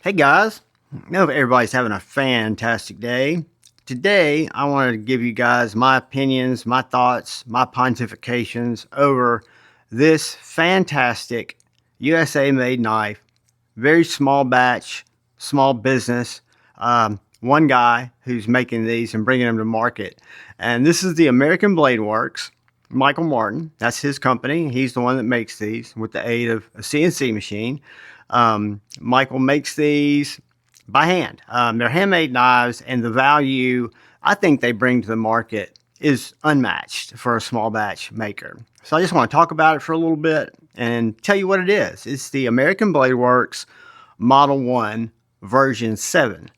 Hey guys, I hope everybody's having a fantastic day. Today, I wanted to give you guys my opinions, my thoughts, my pontifications over this fantastic USA made knife. Very small batch, small business. One guy who's making these and bringing them to market. And this is the American Blade Works. Michael Martin, that's his company. He's the one that makes these with the aid of a CNC machine. Michael makes these by hand. They're handmade knives, and the value I think they bring to the market is unmatched for a small batch maker. So I just want to talk about it for a little bit and tell you what it is. It's the American Blade Works Model 1 version 7.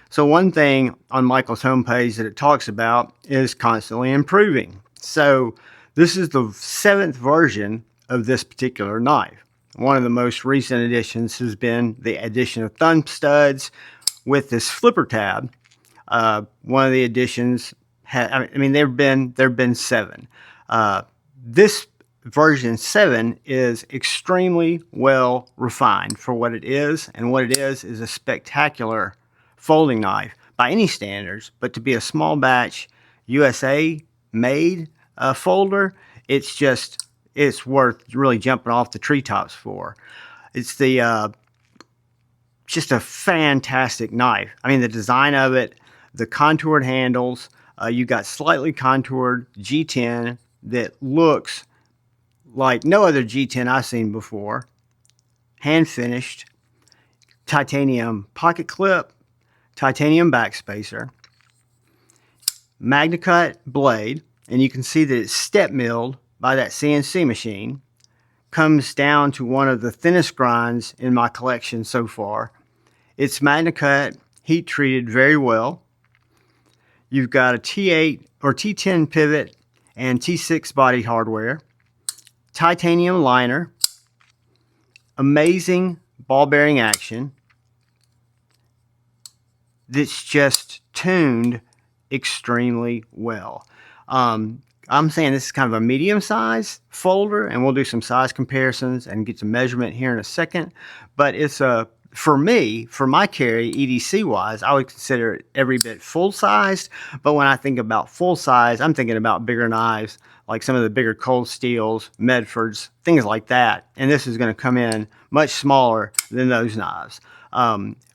So one thing on Michael's homepage that it talks about is constantly improving. So this is the 7th version of this particular knife. One of the most recent additions has been the addition of thumb studs with this flipper tab. One of the additions, there've been 7. This version 7 is extremely well refined for what it is, and what it is a spectacular folding knife by any standards. But to be a small batch USA made folder, it's worth really jumping off the treetops for. It's just a fantastic knife. I mean, the design of it, the contoured handles, you got slightly contoured G10 that looks like no other G10 I've seen before. Hand finished, titanium pocket clip, titanium backspacer, MagnaCut blade, and you can see that it's step milled by that CNC machine. Comes down to one of the thinnest grinds in my collection so far. It's MagnaCut, heat treated very well. You've got a T8 or T10 pivot and T6 body hardware. Titanium liner. Amazing ball bearing action. That's just tuned extremely well. I'm saying this is kind of a medium size folder, and we'll do some size comparisons and get some measurement here in a second. But it's for me, for my carry, EDC wise, I would consider it every bit full sized. But when I think about full size, I'm thinking about bigger knives, like some of the bigger Cold Steels, Medfords, things like that. And this is going to come in much smaller than those knives.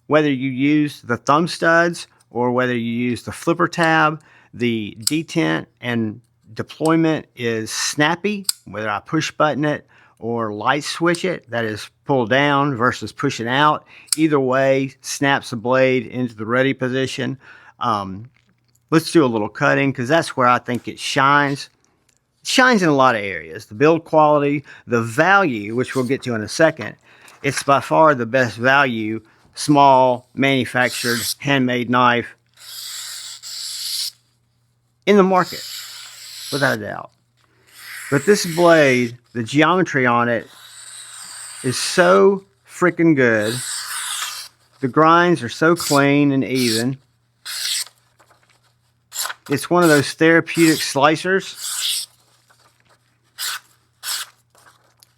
Whether you use the thumb studs or whether you use the flipper tab, the detent and deployment is snappy. Whether I push button it or light switch it, that is pull down versus pushing out, either way snaps the blade into the ready position. Let's do a little cutting, because that's where I think it shines. It shines in a lot of areas. The build quality, the value, which we'll get to in a second. It's by far the best value small manufactured handmade knife in the market, without a doubt. But this blade, the geometry on it is so freaking good. The grinds are so clean and even. It's one of those therapeutic slicers.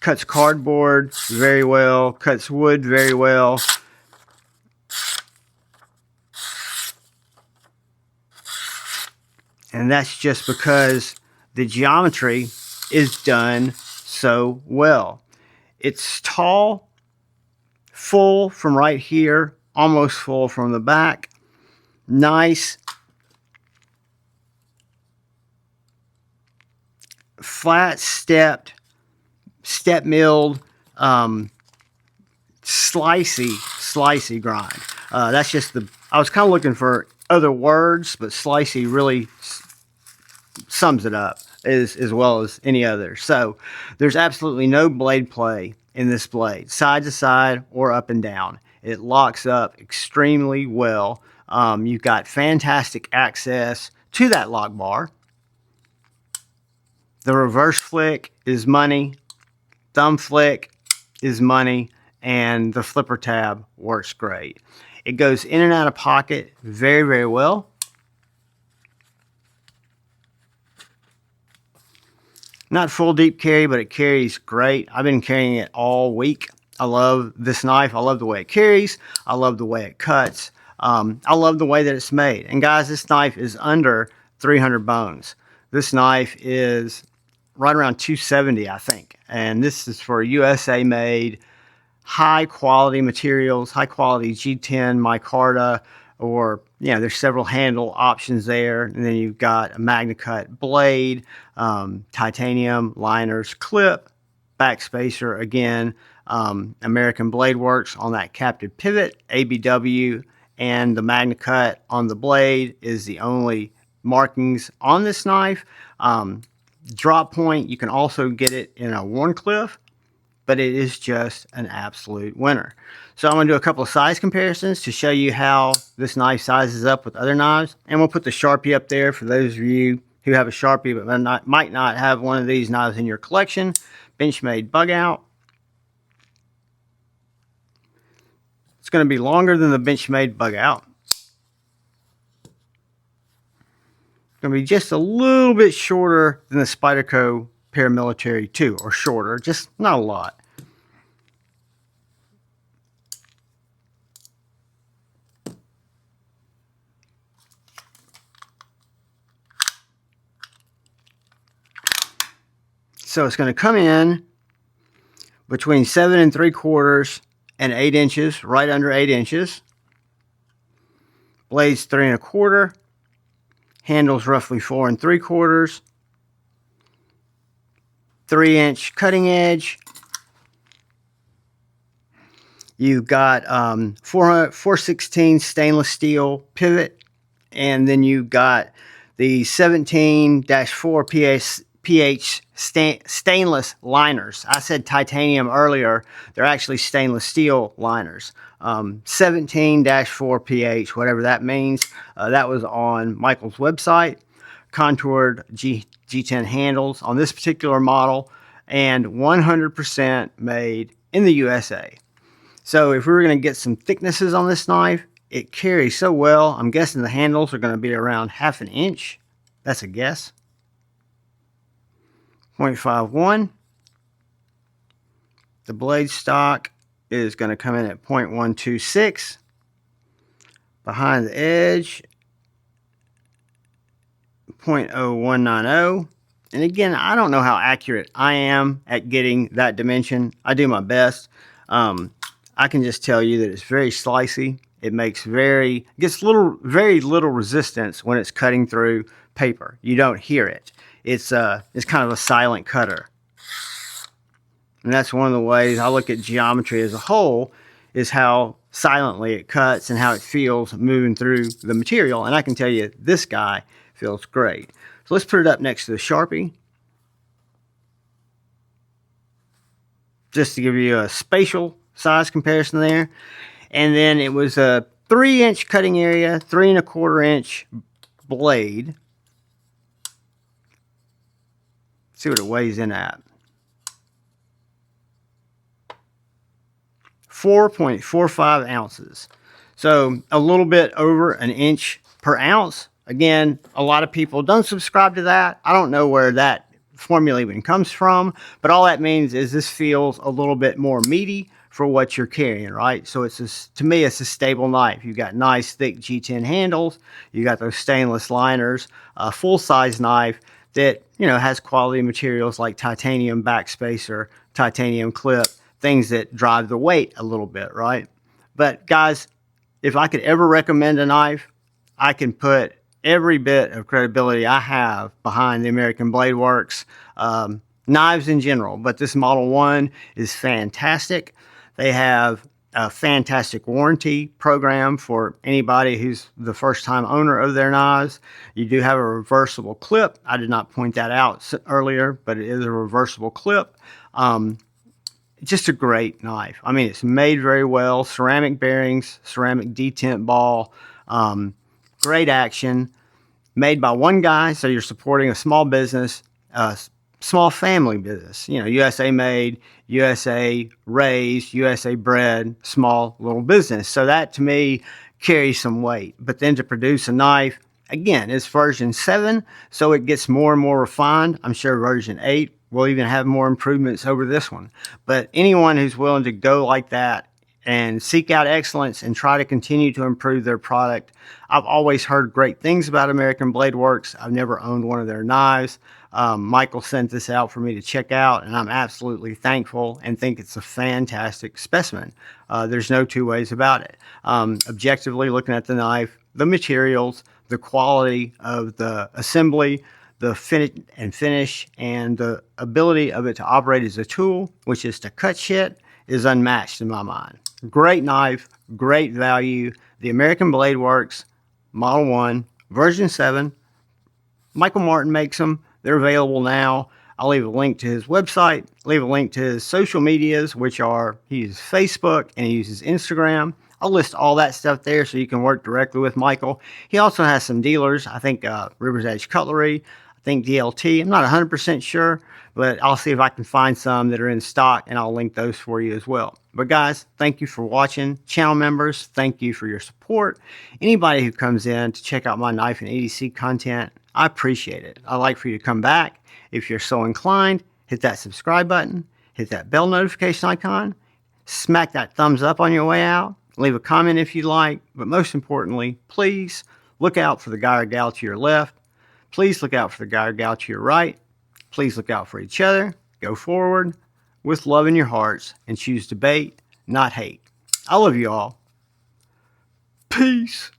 Cuts cardboard very well, cuts wood very well. And that's just because the geometry is done so well. It's tall, full from right here, almost full from the back. Nice, flat stepped, step milled, slicey grind. That's just I was kind of looking for other words, but slicey really sums it up as well as any other. So there's absolutely no blade play in this blade, side to side or up and down. It locks up extremely well. You've got fantastic access to that lock bar. The reverse flick is money. Thumb flick is money. And the flipper tab works great. It goes in and out of pocket very, very well. Not full deep carry, but it carries great. I've been carrying it all week. I love this knife. I love the way it carries. I love the way it cuts. I love the way that it's made. And guys, this knife is under 300 bones. This knife is right around 270, I think. And this is for USA made, high quality materials, high quality G10 micarta, or there's several handle options there. And then you've got a MagnaCut blade, titanium liners, clip, backspacer again, American Blade Works on that captive pivot, ABW, and the MagnaCut on the blade is the only markings on this knife. Drop point, you can also get it in a Warncliffe, but it is just an absolute winner. So I'm going to do a couple of size comparisons to show you how this knife sizes up with other knives. And we'll put the Sharpie up there for those of you who have a Sharpie but might not have one of these knives in your collection. Benchmade bug out. It's going to be longer than the Benchmade bug out. It's going to be just a little bit shorter than the Spyderco Paramilitary 2, or shorter, just not a lot. So it's going to come in between 7 3/4 and 8 inches, right under 8 inches. Blades 3 1/4. Handles roughly 4 3/4. 3-inch cutting edge. You've got 416 stainless steel pivot, and then you've got the 17-4 pH stainless liners. I said titanium earlier. They're actually stainless steel liners. 17-4 pH, whatever that means. That was on Michael's website. Contoured G10 handles on this particular model, and 100% made in the USA. So if we were going to get some thicknesses on this knife, it carries so well. I'm guessing the handles are going to be around 1/2 inch. That's a guess. 0.51. The blade stock is going to come in at 0.126. Behind the edge, 0.0190. And again, I don't know how accurate I am at getting that dimension. I do my best. I can just tell you that it's very slicey. It makes very little resistance when it's cutting through paper. You don't hear it. It's kind of a silent cutter. And that's one of the ways I look at geometry as a whole, is how silently it cuts and how it feels moving through the material. And I can tell you, this guy feels great. So let's put it up next to the Sharpie, just to give you a spatial size comparison there. And then it was a 3-inch cutting area, 3 1/4 inch blade. Let's see what it weighs in at. 4.45 ounces. So a little bit over 1 inch per ounce. Again, a lot of people don't subscribe to that. I don't know where that formula even comes from, but all that means is this feels a little bit more meaty for what you're carrying, right? So to me, it's a stable knife. You've got nice thick G10 handles. You got those stainless liners, a full-size knife that has quality materials like titanium backspacer, titanium clip, things that drive the weight a little bit, right? But guys, if I could ever recommend a knife, I can put every bit of credibility I have behind the American Blade Works, knives in general, but this Model 1 is fantastic. They have a fantastic warranty program for anybody who's the first-time owner of their knives. You do have a reversible clip. I did not point that out earlier, but it is a reversible clip. Just a great knife. I mean, it's made very well. Ceramic bearings, ceramic detent ball, great action. Made by one guy, so you're supporting a small business, small family business. USA made, USA raised, USA bred, small little business. So that to me carries some weight. But then to produce a knife, again, it's version 7, so it gets more and more refined. I'm sure version 8 we'll even have more improvements over this one. But anyone who's willing to go like that and seek out excellence and try to continue to improve their product. I've always heard great things about American Blade Works. I've never owned one of their knives. Michael sent this out for me to check out, and I'm absolutely thankful and think it's a fantastic specimen. There's no two ways about it. Objectively looking at the knife, the materials, the quality of the assembly, the fit and finish, and the ability of it to operate as a tool, which is to cut shit, is unmatched in my mind. Great knife, great value. The American Blade Works, Model 1, version 7. Michael Martin makes them. They're available now. I'll leave a link to his website, leave a link to his social medias, which are, he uses Facebook and he uses Instagram. I'll list all that stuff there so you can work directly with Michael. He also has some dealers, I think River's Edge Cutlery, I think DLT. I'm not 100% sure, but I'll see if I can find some that are in stock, and I'll link those for you as well. But guys, thank you for watching. Channel members, thank you for your support. Anybody who comes in to check out my knife and EDC content, I appreciate it. I'd like for you to come back. If you're so inclined, hit that subscribe button, hit that bell notification icon, smack that thumbs up on your way out, leave a comment if you like, but most importantly, please look out for the guy or gal to your left. Please look out for the guy or gal to your right. Please look out for each other. Go forward with love in your hearts and choose debate, not hate. I love you all. Peace.